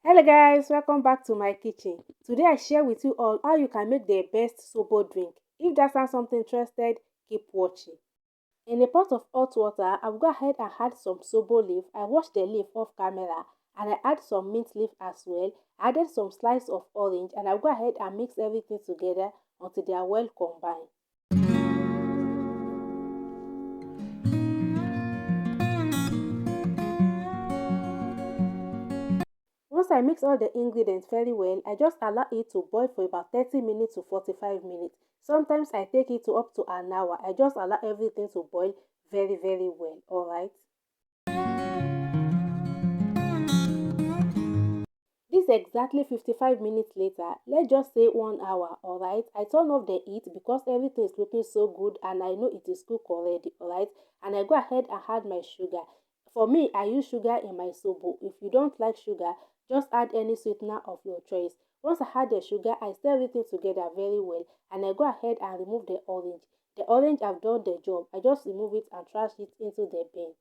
Hello guys, welcome back to my kitchen. Today I share with you all how you can make the best Zobo drink. If that sounds something interested, keep watching. In a pot of hot water, I'll go ahead and add some Zobo leaf. I wash the leaf off camera and I add some mint leaf as well. I added some slice of orange and I'll go ahead and mix everything together until they are well combined. Once I mix all the ingredients very well, I just allow it to boil for about 30 minutes to 45 minutes. Sometimes I take it to up to an hour. I just allow everything to boil very well, alright? This exactly 55 minutes later, let's just say 1 hour, alright? I turn off the heat because everything is looking so good and I know it is cooked already, alright? And I go ahead and add my sugar. For me, I use sugar in my Zobo. If you don't like sugar, just add any sweetener of your choice. Once I add the sugar, I stir everything together very well and I go ahead and remove the orange. The orange have done the job. I just remove it and trash it into the bin.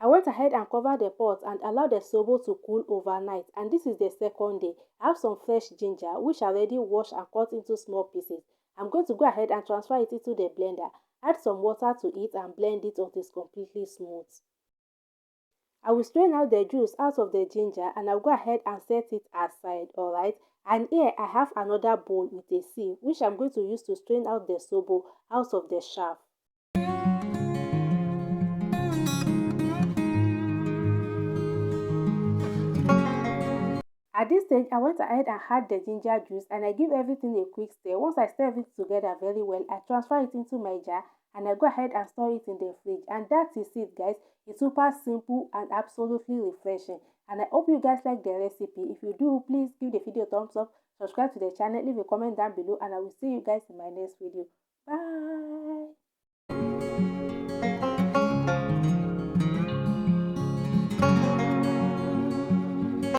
I went ahead and covered the pot and allowed the Zobo to cool overnight, and this is the second day. I have some fresh ginger which I already washed and cut into small pieces. I'm going to go ahead and transfer it into the blender. Add some water to it and blend it until it's completely smooth. I will strain out the juice out of the ginger and I'll go ahead and set it aside, alright? And here I have another bowl with a sieve which I'm going to use to strain out the Zobo out of the shaft. At this stage, I went ahead and add the ginger juice and I give everything a quick stir. Once I stir it together very well, I transfer it into my jar and I go ahead and store it in the fridge. And that is it, guys. It's super simple and absolutely refreshing. And I hope you guys like the recipe. If you do, please give the video a thumbs up, subscribe to the channel, leave a comment down below, and I will see you guys in my next video. Bye.